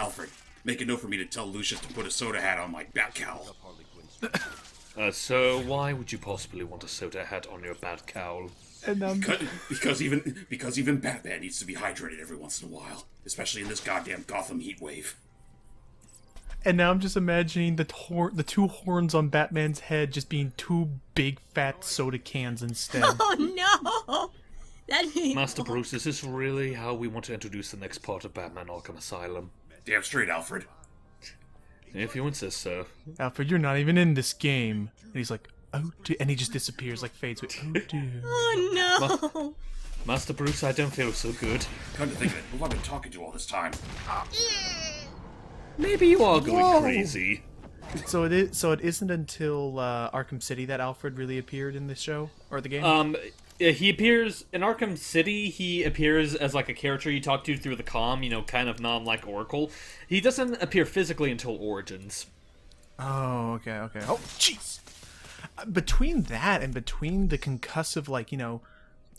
Alfred, make a note for me to tell Lucius to put a soda hat on my bat cowl. So why would you possibly want a soda hat on your bat cowl? And Because even Batman needs to be hydrated every once in a while, especially in this goddamn Gotham heat wave. And now I'm just imagining the two horns on Batman's head just being two big fat soda cans instead. Oh no! That'd be Master Bruce, is this really how we want to introduce the next part of Batman Arkham Asylum? Damn straight, Alfred. If you insist, sir. Alfred, you're not even in this game. And he's like, oh dear. And he just disappears, like fades away. Oh dear. Oh no! Master Bruce, I don't feel so good. Come to think of it, who have I been talking to all this time? Maybe you are going Whoa. crazy. So it isn't until Arkham City that Alfred really appeared in this show or the game. He appears in Arkham City. He appears as like a character you talk to through the comm, kind of non-like Oracle. He doesn't appear physically until Origins. Oh, okay. Oh, jeez. Between that and between the concussive,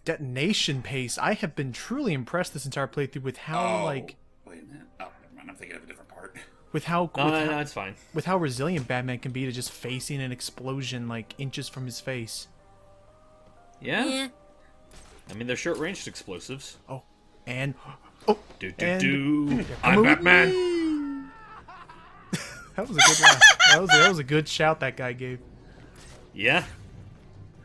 detonation pace, I have been truly impressed this entire playthrough with how, Wait a minute. Oh, never mind, I'm thinking of a different part. No, it's fine. with how resilient Batman can be to just facing an explosion, inches from his face. Yeah? I mean, they're short-ranged explosives. Oh, and... Oh! Do. I'm Batman! That was a good laugh. That was a good shout that guy gave. Yeah?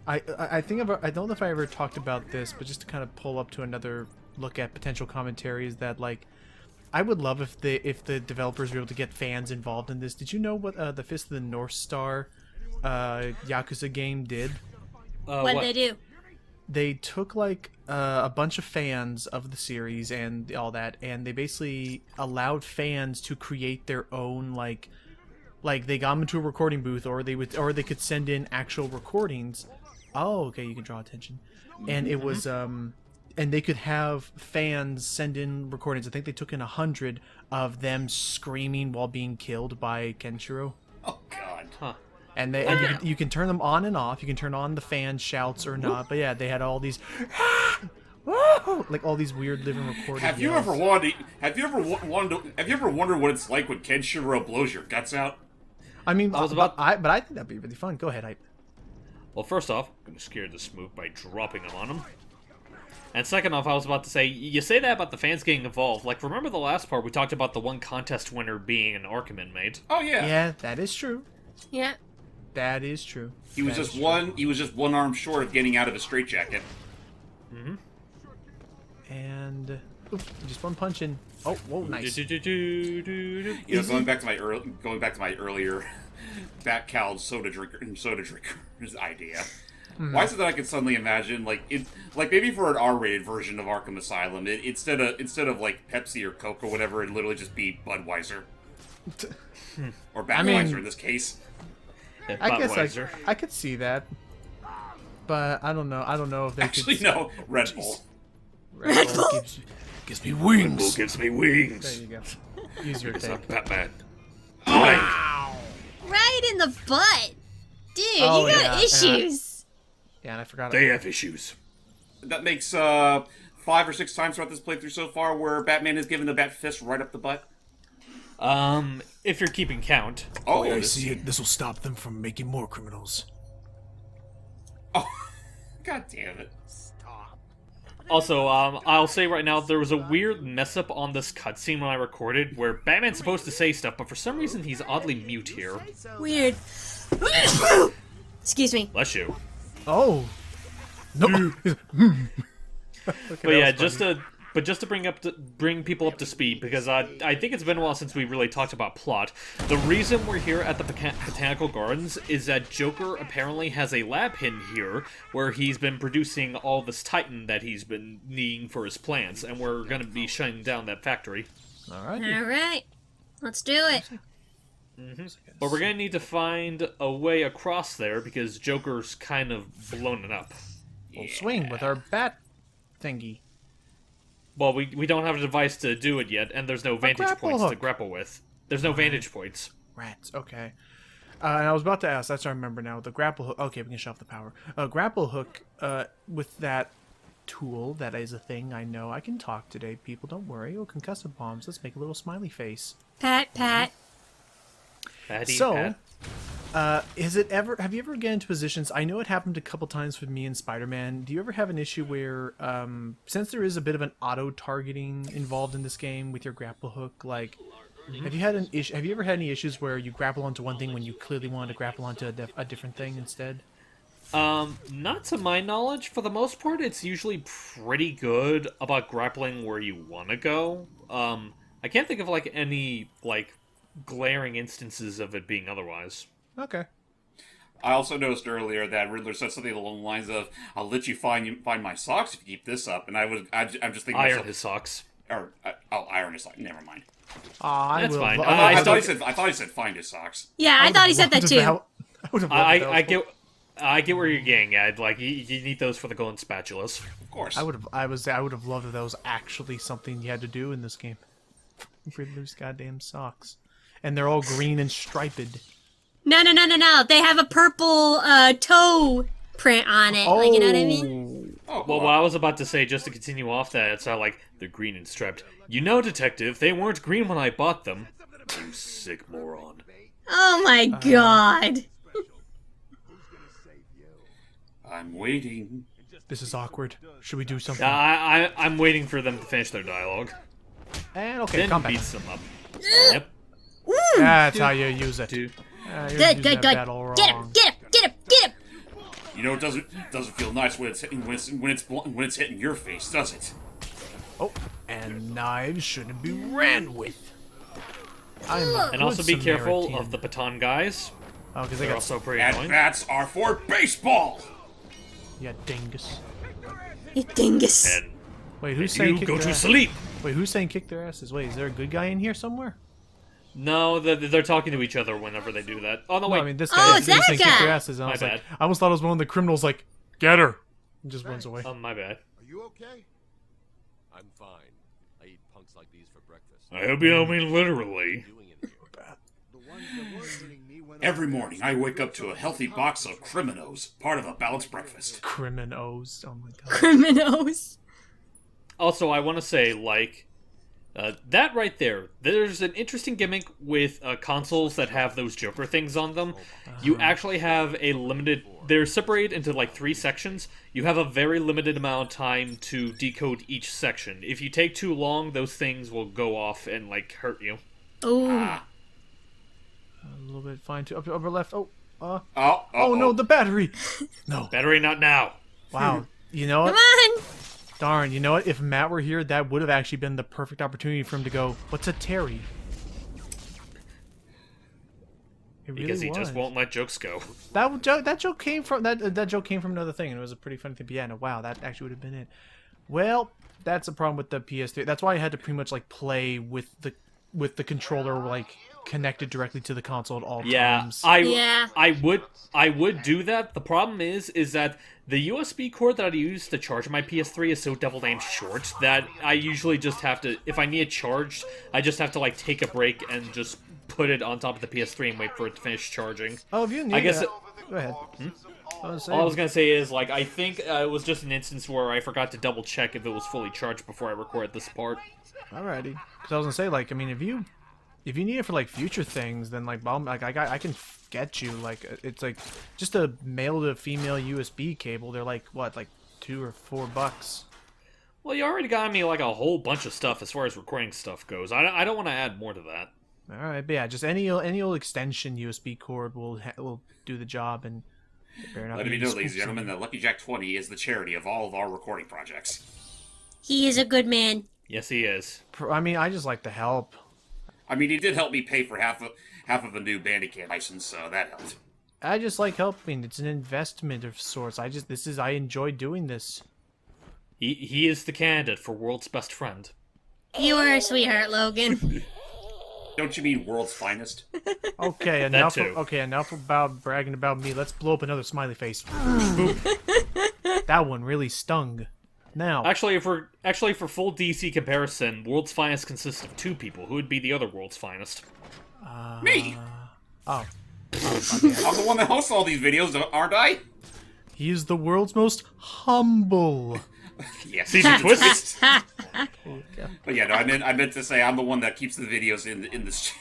I think I don't know if I ever talked about this, but just to kind of pull up to another look at potential commentaries that I would love if the developers were able to get fans involved in this. Did you know what the Fist of the North Star Yakuza game did? What'd they do? They took a bunch of fans of the series and all that, and they basically allowed fans to create their own they got them into a recording booth, or they could send in actual recordings. Oh, okay, you can draw attention, and it was and they could have fans send in recordings. I think they took in 100 of them screaming while being killed by Kenshiro. Oh, God. Huh. And you can turn them on and off. You can turn on the fan shouts or not. But yeah, they had all these, all these weird living recorded. Have you ever wondered what it's like when Kenshiro blows your guts out? I mean, I think that'd be really fun. Go ahead, Hype. Well, first off, I'm going to scare the smoke by dropping them on him. And second off, I was about to say, you say that about the fans getting involved. Remember the last part we talked about the one contest winner being an Arkham inmate? Oh, yeah. Yeah, that is true. Yeah. That is true. He was just one arm short of getting out of a straitjacket. Mm-hmm. And just one punch in. Oh, whoa, nice. Going back to my earlier bat cowl soda drinker's idea. Mm-hmm. Why is it that I can suddenly imagine maybe for an R-rated version of Arkham Asylum, instead of Pepsi or Coke or whatever, it'd literally just be Budweiser or Budweiser in this case. I guess I could see that, but I don't know. I don't know if they actually no Red Bull. Red Bull gives me wings. Red Bull gives me wings. There you go. Use your Because I'm take. Batman. Wow. Right in the butt! Dude, Oh, you got issues! Yeah, and I forgot. They have issues. That makes 5 or 6 times throughout this playthrough so far where Batman has given the bat fist right up the butt. If you're keeping count. Oh, I see it. This will stop them from making more criminals. Oh, God damn it. Also, I'll say right now, there was a weird mess-up on this cutscene when I recorded, where Batman's supposed to say stuff, but for some reason he's oddly mute here. Weird. Excuse me. Bless you. Oh. No. Okay, But yeah, just to bring people up to speed, because I think it's been a while since we really talked about plot. The reason we're here at the Botanical Gardens is that Joker apparently has a lab hidden here where he's been producing all this Titan that he's been needing for his plants, and we're going to be shutting down that factory. Alright. Let's do it. Mm-hmm. But we're going to need to find a way across there because Joker's kind of blown it up. We'll swing with our bat thingy. Well, we don't have a device to do it yet, and there's no vantage points to grapple with. There's no vantage points. Rats. Okay. And I was about to ask. That's what I remember now. The grapple hook. Okay, we can shut off the power. Grapple hook. With that tool that is a thing. I know I can talk today. People, don't worry. Oh, concussive bombs. Let's make a little smiley face. Pat, Pat. Patty, So, Pat. have you ever get into positions? I know it happened a couple times with me and Spider-Man. Do you ever have an issue where, since there is a bit of an auto-targeting involved in this game with your grapple hook, like, have you ever had any issues where you grapple onto one thing when you clearly wanted to grapple onto a different thing instead? Not to my knowledge. For the most part, it's usually pretty good about grappling where you want to go. I can't think of, like, any, like, glaring instances of it being otherwise. Okay. I also noticed earlier that Riddler said something along the lines of, "I'll let you find my socks if you keep this up," and I'm just thinking Iron myself, his socks. or iron his socks. Never mind. That's fine. I thought he said find his socks. Yeah, I thought he said that too. I get where you're getting at. Like, you need those for the golden spatulas. Of course. I would have loved if that was actually something you had to do in this game. Riddler's goddamn socks, and they're all green and striped. No. They have a purple toe print on it. Like, you know what I mean? Oh, Well, what I was about to say, just to continue off that, it's not like they're green and striped. You know, detective, they weren't green when I bought them. You sick moron. Oh my god. I'm waiting. This is awkward. Should we do something? I'm waiting for them to finish their dialogue. And okay, Then come back. beats them up. Yep. That's how you use it. Two. You're Good, using good, that good. battle Get him, wrong. get him, get him, get him. You know, it doesn't feel nice when it's hitting your face, does it? Oh, and knives shouldn't be ran with. I'm a And good also be careful Samaritan. of the baton guys. Oh, because they They're got also pretty At annoying. bats are for baseball. yeah, dingus. You dingus. And Wait, who's saying you kick go their to ass? sleep. Wait, who's saying kick their asses? Wait, is there a good guy in here somewhere? No, they're talking to each other whenever they do that. Oh, no, No, wait. I mean this Oh, guy. it's He's that saying kick guy. their asses, and I My was like, bad. I almost thought it was one of the criminals. Like, get her, and just runs away. My bad. Are you okay? I'm fine. I eat punks like these for breakfast. I hope you don't mean literally. Doing in here. The ones that were hitting me when Every morning, I wake up to a healthy box of Criminos, part of a balanced breakfast. Criminals. Oh my god. Criminals. Also, I want to say, like, that right there, there's an interesting gimmick with consoles that have those Joker things on them. You actually have a limited... They're separated into, like, 3 sections. You have a very limited amount of time to decode each section. If you take too long, those things will go off and, like, hurt you. Ooh. A little bit fine too. Upper left. Oh No, the battery. No. Battery not now. Wow. You know Come what? on. Darn. You know what? If Matt were here, that would have actually been the perfect opportunity for him to go, "What's a Terry?" It really Because he was. just won't let jokes go. That joke came from that joke came from another thing, and it was a pretty funny thing. But yeah, no, wow, that actually would have been it. Well, that's a problem with the PS3. That's why I had to pretty much like play with the controller like connected directly to the console at all times. I would do that. The problem is that the USB cord that I use to charge my PS3 is so devil damn short that I usually just have to, if I need it charged, I just have to like take a break and just put it on top of the PS3 and wait for it to finish charging. Oh, if you need I guess that, go ahead. All I was gonna say is, like, I think it was just an instance where I forgot to double check if it was fully charged before I recorded this part. Alrighty, because I was gonna say, like, I mean, if you need it for like future things, then like, I can get you like, it's like just a male to female USB cable. They're like what, like $2 or $4. Well, you already got me like a whole bunch of stuff as far as recording stuff goes. I don't want to add more to that. All right, but yeah, just any old extension USB cord will do the job, and it better not Let be me know, ladies and spooks in gentlemen, it. that Lucky Jack 20 is the charity of all of our recording projects. He is a good man. Yes, he is. I mean, I just like to help. I mean, he did help me pay for half of a new Bandicam license, so that helped. I just like helping. It's an investment of sorts. I enjoy doing this. He is the candidate for world's best friend. You are a sweetheart, Logan. Don't you mean world's finest? Okay, That too. enough about bragging about me. Let's blow up another smiley face. That one really stung. Now, Actually, for full DC comparison, world's finest consists of 2 people. Who would be the other world's finest? Me! oh, I'm the one that hosts all these videos, aren't I? he is the world's most humble. Yeah. Season twist. But yeah, no, I meant to say I'm the one that keeps the videos in this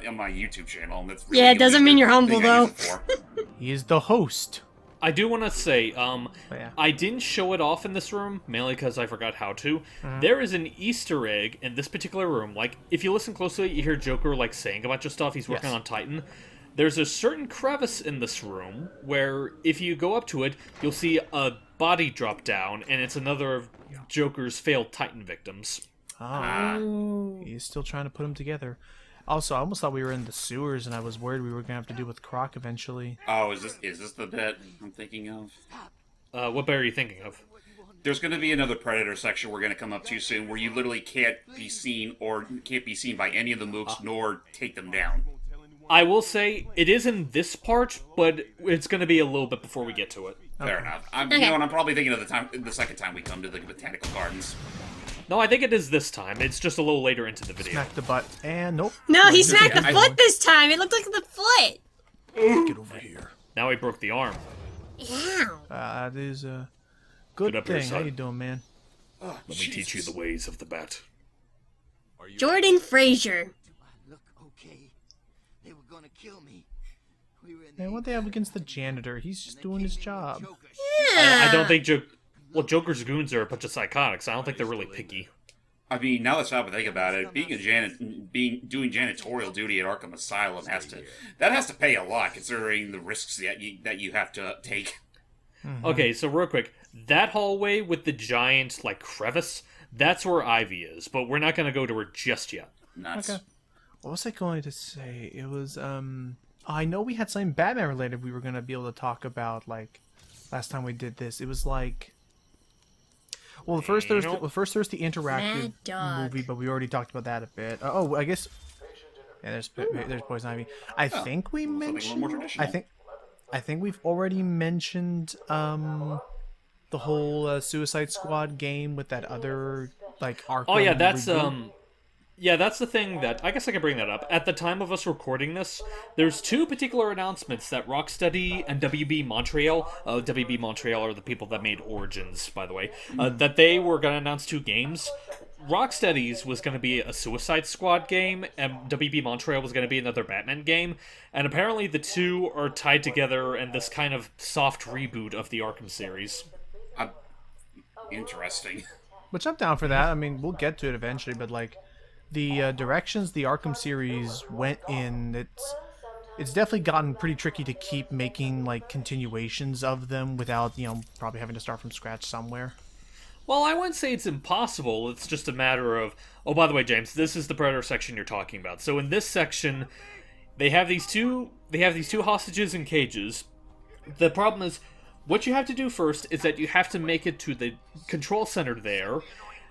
on my YouTube channel, and that's really Yeah, it doesn't mean you're humble, thing I use though. it for. He is the host. I do want to say, Yeah. I didn't show it off in this room, mainly because I forgot how to. There is an Easter egg in this particular room. Like, if you listen closely, you hear Joker, like, saying a bunch of stuff. He's working Yes. on Titan. There's a certain crevice in this room where, if you go up to it, you'll see a body drop down, and it's another of Joker's failed Titan victims. Oh. He's still trying to put them together. Also, I almost thought we were in the sewers, and I was worried we were going to have to deal with Croc eventually. Oh, is this the bit I'm thinking of? What bear are you thinking of? There's going to be another Predator section we're going to come up to soon, where you literally can't be seen by any of the mooks, nor take them down. I will say, it is in this part, but it's going to be a little bit before we get to it. Fair enough. You Okay. know, and I'm probably thinking of the second time we come to the botanical gardens. No, I think it is this time. It's just a little later into the video. Smack the butt, and nope. No, he smacked the I- foot this time. It looked like the foot. Get over here. Now he broke the arm. Yeah. That is a good Get up here, thing. How son. you doing, man? Oh, Let me teach you the ways of the bat. Are you Jordan Fraser. Look, okay. They were gonna kill me. We were in Man, what they have against the janitor? He's just doing his job. I don't think Joker's goons are a bunch of psychotics. I don't think they're really picky. I mean, now that I stop and think about it, doing janitorial duty at Arkham Asylum has to pay a lot, considering the risks that you have to take. Okay, so real quick, that hallway with the giant, like, crevice, that's where Ivy is, but we're not going to go to her just yet. Nuts. Okay. What was I going to say? It was, I know we had something Batman related we were going to be able to talk about, like, last time we did this. It was like... Well, first there's the interactive Mad Dog. movie, but we already talked about that a bit. Oh, I guess... Yeah, there's Poison Ivy. I think we something a little mentioned... more traditional. I think we've already mentioned, the whole Suicide Squad game with that other, like, Arkham Oh, yeah, that's, reboot. Yeah, that's the thing that... I guess I can bring that up. At the time of us recording this, there's two particular announcements that Rocksteady and WB Montreal... WB Montreal are the people that made Origins, by the way. That they were going to announce two games. Rocksteady's was going to be a Suicide Squad game, and WB Montreal was going to be another Batman game. And apparently the two are tied together in this kind of soft reboot of the Arkham series. Interesting. Which I'm down for that. I mean, we'll get to it eventually, but, like... The directions the Arkham series went in, it's definitely gotten pretty tricky to keep making, like, continuations of them without, probably having to start from scratch somewhere. Well, I wouldn't say it's impossible. It's just a matter of... Oh, by the way, James, this is the Predator section you're talking about. So in this section, they have these two hostages in cages. The problem is, what you have to do first is that you have to make it to the control center there.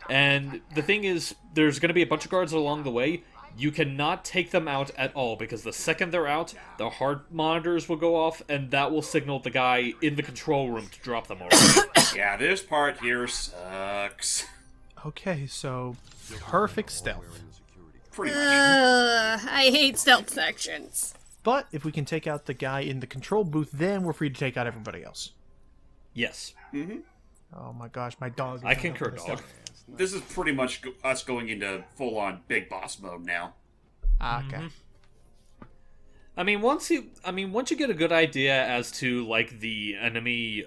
And the thing is, there's going to be a bunch of guards along the way. You cannot take them out at all, because the second they're out, the heart monitors will go off, and that will signal the guy in the control room to drop them over. Yeah, this part here sucks. Okay, so perfect stealth. Pretty much. I hate stealth sections. But if we can take out the guy in the control booth, then we're free to take out everybody else. Yes. Oh my gosh, my dog. I concur, dog. This is pretty much us going into full-on big boss mode now. Okay. I mean, once you get a good idea as to, like, the enemy,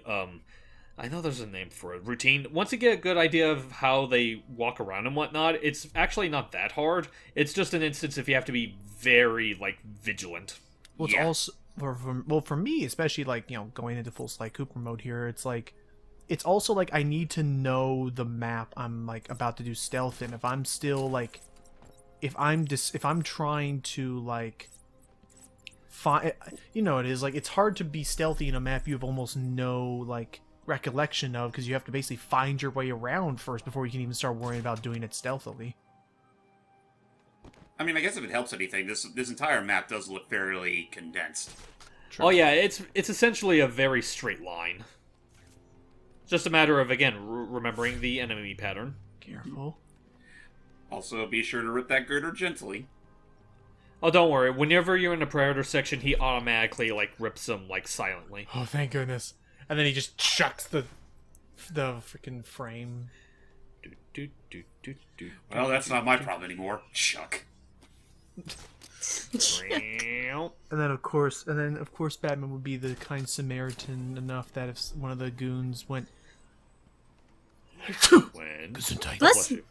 I know there's a name for it, routine. Once you get a good idea of how they walk around and whatnot, it's actually not that hard. It's just an instance if you have to be very, like, vigilant. Well, it's Yeah. also for me, especially, like, going into full Sly Cooper mode here, it's like, it's also like I need to know the map I'm, like, about to do stealth in. If I'm still, like, if I'm trying to, like, find, it is like, it's hard to be stealthy in a map you have almost no, like, recollection of, because you have to basically find your way around first before you can even start worrying about doing it stealthily. I mean, I guess if it helps anything, this entire map does look fairly condensed. True. Oh yeah, it's essentially a very straight line. Just a matter of, again, remembering the enemy pattern. Careful. Also, be sure to rip that girder gently. Oh, don't worry. Whenever you're in the Predator section, he automatically, like, rips them, like, silently. Oh, thank goodness. And then he just chucks the the freaking frame. Well, that's not my problem anymore. Chuck. And then of course, Batman would be the kind Samaritan enough that if one of the goons went, When? Bless you.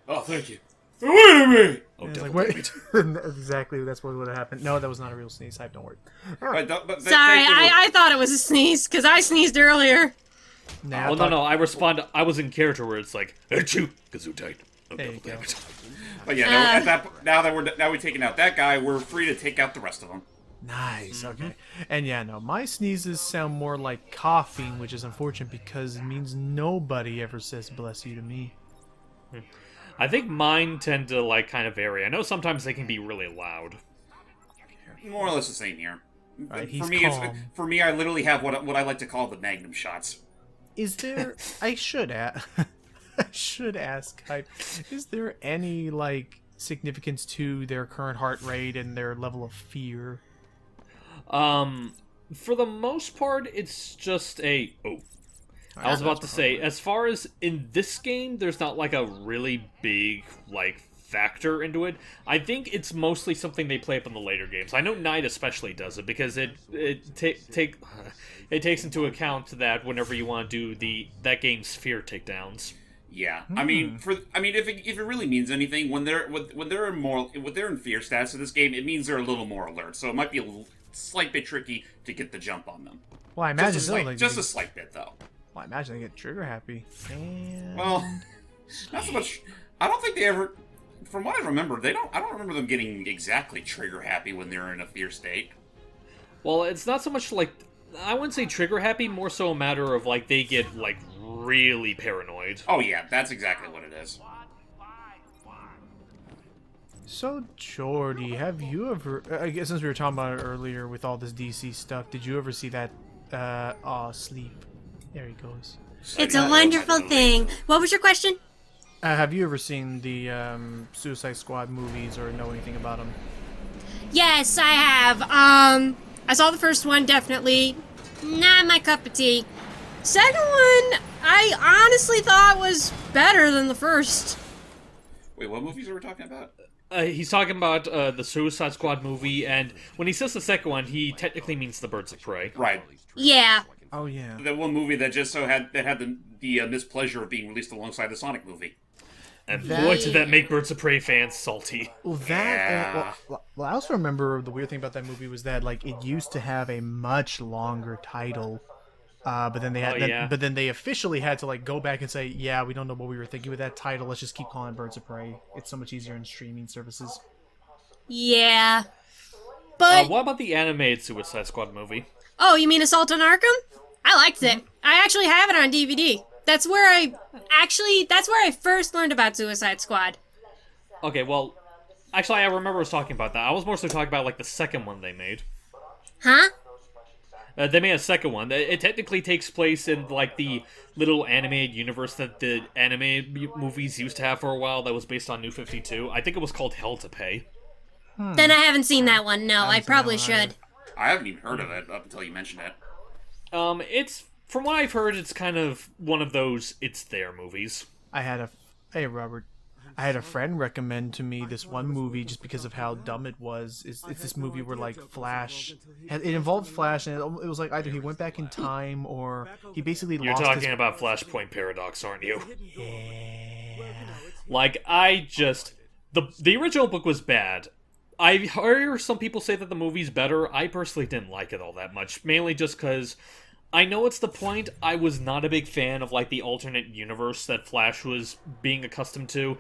Oh, thank you. Wait a minute. Oh, and it's devil like, damn wait, it. exactly, that's what would have happened. No, that was not a real sneeze. Hype, don't worry. But Sorry, I thought it was a sneeze because I sneezed earlier. Now, Oh, no, I respond. I was in character where it's like, achoo, gesundheit. Oh, There you devil damn go. it. But yeah, no, at that now we're taking out that guy. We're free to take out the rest of them. Nice. Okay. And yeah, no, my sneezes sound more like coughing, which is unfortunate because it means nobody ever says "bless you" to me. I think mine tend to like kind of vary. I know sometimes they can be really loud. More or less the same here. Right, he's for me, calm. for me, I literally have what I like to call the magnum shots. Is there? I should ask. Hype, is there any like significance to their current heart rate and their level of fear? For the most part, it's just a... Oh. I was about to say, as far as in this game, there's not like a really big, like, factor into it. I think it's mostly something they play up in the later games. I know Knight especially does it, because it takes into account that whenever you want to do that game's fear takedowns. Yeah, I mean, if it really means anything, when they're in fear stats in this game, it means they're a little more alert. So it might be a slight bit tricky to get the jump on them. Well, I imagine Just a slight bit, though. Well, I imagine they get trigger happy. And... Well, not so much. I don't think they ever. From what I remember, I don't remember them getting exactly trigger happy when they're in a fear state. Well, it's not so much like, I wouldn't say trigger happy, more so a matter of like they get like really paranoid. Oh yeah, that's exactly what it is. So, Jordy, have you ever? I guess since we were talking about it earlier with all this DC stuff, did you ever see that? Sleep. There he goes. It's a wonderful thing. What was your question? Have you ever seen the Suicide Squad movies or know anything about them? Yes, I have. I saw the first one, definitely. Not my cup of tea. Second one, I honestly thought was better than the first. Wait, what movies are we talking about? He's talking about the Suicide Squad movie, and when he says the second one, he technically means the Birds of Prey. Right. Yeah. Oh yeah. The one movie that just had the mispleasure of being released alongside the Sonic movie. And boy, did that make Birds of Prey fans salty. Well, that. Well, I also remember the weird thing about that movie was that like it used to have a much longer title, but then they had, but then they officially had to like go back and say, yeah, we don't know what we were thinking with that title. Let's just keep calling it Birds of Prey. It's so much easier in streaming services. Yeah. But what about the animated Suicide Squad movie? oh, you mean Assault on Arkham? I liked it. I actually have it on DVD. That's where I first learned about Suicide Squad. Okay, well, actually, I remember us talking about that. I was mostly talking about, like, the second one they made. Huh? They made a second one. It technically takes place in, like, the little animated universe that the animated movies used to have for a while that was based on New 52. I think it was called Hell to Pay. Then I haven't seen that one, no. I probably should. I haven't even heard of it up until you mentioned it. It's, from what I've heard, it's kind of one of those it's there movies. Hey Robert, I had a friend recommend to me this one movie just because of how dumb it was. It's this movie where like Flash, it involved Flash, and it was like either he went back in time or he basically You're lost talking his... about Flashpoint Paradox, aren't you? Yeah. Like, the original book was bad. I heard some people say that the movie's better. I personally didn't like it all that much, mainly just because I know it's the point. I was not a big fan of, like, the alternate universe that Flash was being accustomed to,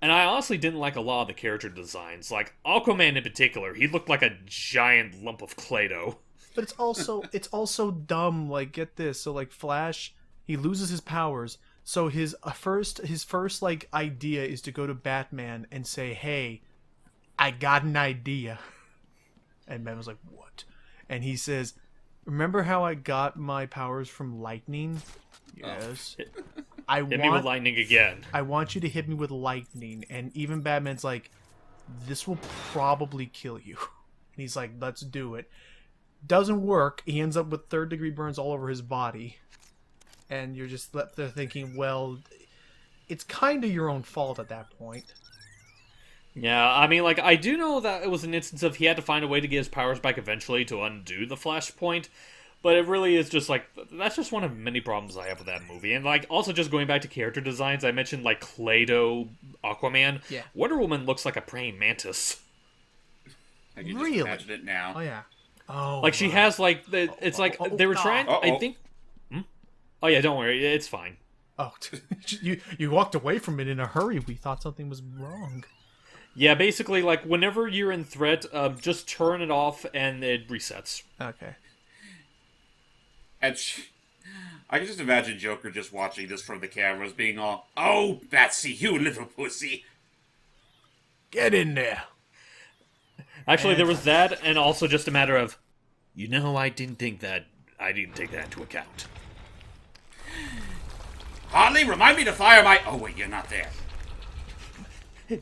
and I honestly didn't like a lot of the character designs. Like, Aquaman in particular, he looked like a giant lump of Play-Doh. But it's also dumb. Like, get this. So like Flash, he loses his powers. So his first like idea is to go to Batman and say, "Hey, I got an idea." And Batman's like, "What?" And he says, "Remember how I got my powers from lightning?" Yes. Hit me with lightning again. I want you to hit me with lightning. And even Batman's like, "This will probably kill you." And he's like, "Let's do it." Doesn't work. He ends up with third-degree burns all over his body. and you're just left there thinking, well, it's kind of your own fault at that point. Yeah, I mean, like, I do know that it was an instance of he had to find a way to get his powers back eventually to undo the Flashpoint, but it really is just, like, that's just one of many problems I have with that movie. And, like, also just going back to character designs, I mentioned, like, Clado Aquaman. Yeah. Wonder Woman looks like a praying mantis. I can just Really? imagine it now. Oh, yeah. Oh, Like, she has, like, it's like, they were trying, I think... Oh, yeah, don't worry, it's fine. Oh, you walked away from it in a hurry. We thought something was wrong. Yeah, basically, like, whenever you're in threat, just turn it off and it resets. Okay. And I can just imagine Joker just watching this from the cameras, being all, "Oh, Batsy, you little pussy." Get in there. Actually, there was that, and also just a matter of, you know, I didn't take that into account. Harley, remind me to fire my... Oh, wait, you're not there.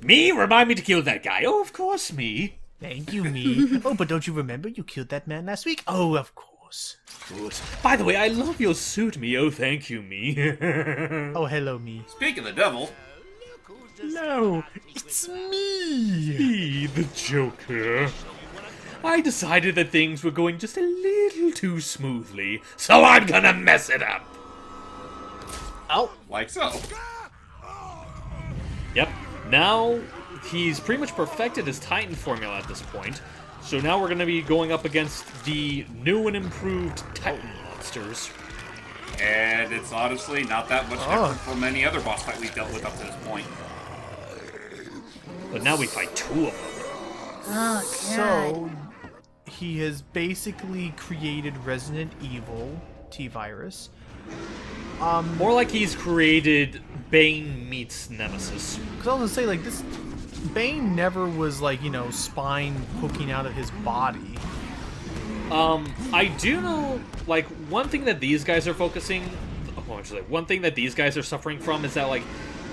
Me? Remind me to kill that guy. Oh, of course, me. Thank you, me. Oh, but don't you remember you killed that man last week? Oh, of course. Good. By the way, I love your suit, me. Oh, thank you, me. Oh, hello, me. Speak of the devil... No, it's me. Me, the Joker. I decided that things were going just a little too smoothly, so I'm gonna mess it up. Oh, Like so. Yep. Now, he's pretty much perfected his Titan formula at this point. So now we're going to be going up against the new and improved Titan monsters. And it's honestly not that much different from any other boss fight we've dealt with up to this point. But now we fight two of them. Oh, so he has basically created Resident Evil T-Virus. More like he's created Bane meets Nemesis. Because I was gonna say, like, this Bane never was, like, you know, spine poking out of his body. I do know, like, one thing that these guys are one thing that these guys are suffering from is that, like,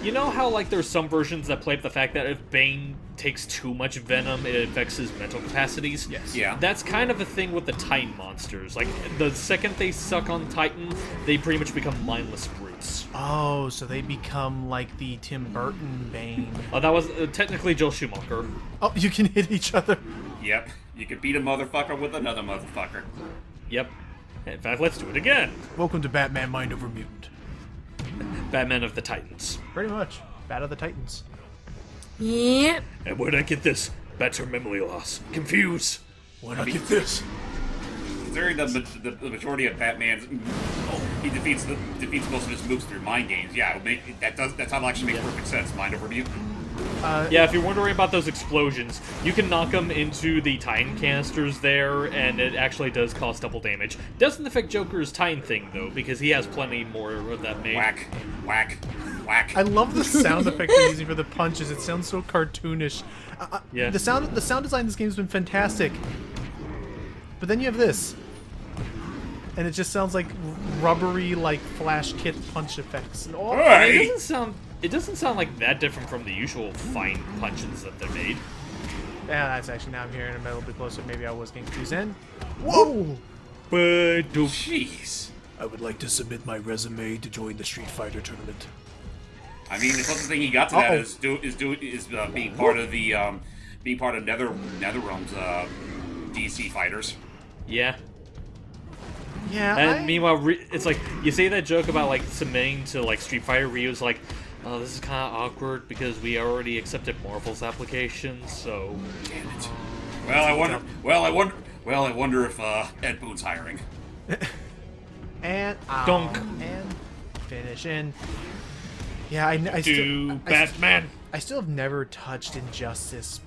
you know how, like, there's some versions that play up the fact that if Bane takes too much venom, it affects his mental capacities? Yes. Yeah. That's kind of a thing with the Titan monsters. Like, the second they suck on Titan, they pretty much become mindless brutes. Oh, so they become like the Tim Burton Bane. That was technically Joel Schumacher. Oh, you can hit each other. Yep. You can beat a motherfucker with another motherfucker. Yep. In fact, let's do it again. Welcome to Batman Mind Over Mutant. Batman of the Titans. Pretty much. Bat of the Titans. Yep. And where'd I get this? Better memory loss. Confuse. Why'd I get this? Considering the majority of Batman's... he defeats most of his moves through mind games. Yeah, that's how it actually makes perfect sense. Mind over mutant. Yeah, if you're wondering about those explosions, you can knock them into the Titan canisters there, and it actually does cause double damage. Doesn't affect Joker's Titan thing, though, because he has plenty more of that made. Whack, whack, whack. I love the sound effect they're using for the punches. It sounds so cartoonish. Yeah. The sound design in this game has been fantastic. But then you have this. And it just sounds like rubbery, like, flash kit punch effects. And all. Hey! It doesn't sound like that different from the usual fine punches that they're made. Yeah, that's actually, now I'm hearing it a little bit closer. Maybe I was getting confused in. Whoa! But Jeez. I would like to submit my resume to join the Street Fighter tournament. I mean, the closest thing he got to that is being part of NetherRealm's DC fighters. yeah. Yeah, And meanwhile, it's like, you say that joke about, like, submitting to, like, Street Fighter. Ryu's like, oh, this is kind of awkward because we already accepted Marvel's application, so... Damn it. Well, I wonder if Ed Boon's hiring. And Dunk. And finish. And yeah, I Batman. I still have never touched Injustice.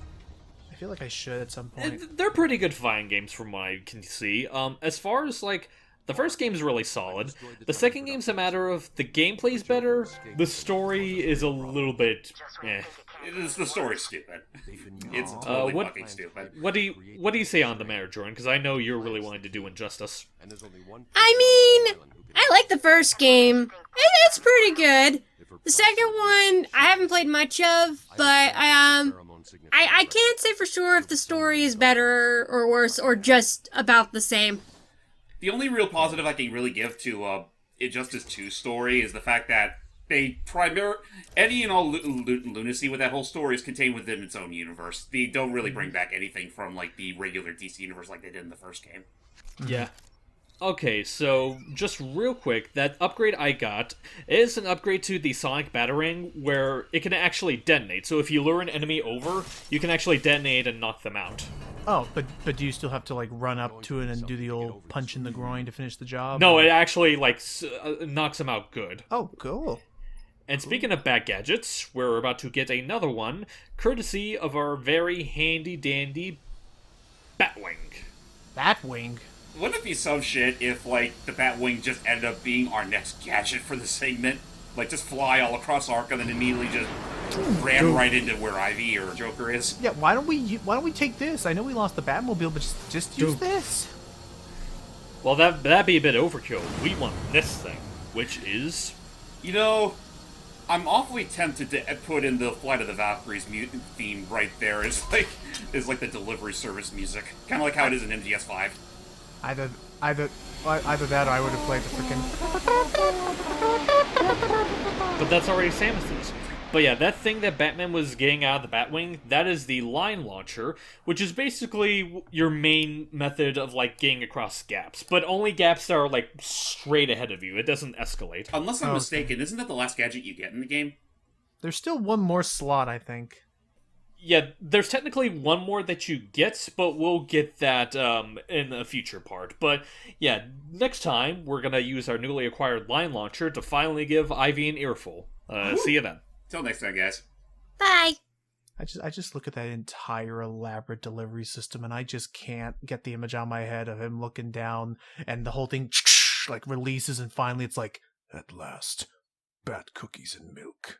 I feel like I should at some point. They're pretty good fighting games from what I can see. As far as, like, the first game's really solid. The second game's a matter of the gameplay's better, the story is a little bit The story's stupid. It's totally fucking stupid. What do you say on the matter, Jordan? Because I know you're really wanting to do Injustice. I mean, I like the first game. It's pretty good. The second one, I haven't played much of, but I can't say for sure if the story is better or worse or just about the same. The only real positive I can really give to Injustice 2 story is the fact that they any and all lunacy with that whole story is contained within its own universe. They don't really bring back anything from like the regular DC universe like they did in the first game. Yeah. Okay, so just real quick, that upgrade I got is an upgrade to the Sonic Batarang where it can actually detonate. So if you lure an enemy over, you can actually detonate and knock them out. Oh, but do you still have to like run up to it and do the old punch in the groin to finish the job? No, it actually like knocks them out good. Oh, cool. And speaking of Bat Gadgets, we're about to get another one, courtesy of our very handy-dandy Batwing. Batwing? Wouldn't it be some shit if, like, the Batwing just ended up being our next gadget for the segment? Like, just fly all across Arkham and immediately just ram right into where Ivy or Joker is? Yeah, why don't we take this? I know we lost the Batmobile, but just use this. Well, that'd be a bit overkill. We want this thing, which is... You know, I'm awfully tempted to put in the Flight of the Valkyries theme right there. It's like the delivery service music. Kind of like how it is in MGS5. Either that or I would have played the freaking... But that's already Samus's. But yeah, that thing that Batman was getting out of the Batwing, that is the line launcher, which is basically your main method of, like, getting across gaps. But only gaps that are, like, straight ahead of you. It doesn't escalate. Unless I'm mistaken, isn't that the last gadget you get in the game? There's still one more slot, I think. Yeah, there's technically one more that you get, but we'll get that in a future part. But yeah, next time, we're going to use our newly acquired line launcher to finally give Ivy an earful. See you then. Till next time, guys. Bye. I just look at that entire elaborate delivery system and I just can't get the image on my head of him looking down and the whole thing like releases and finally it's like, at last, bat cookies and milk.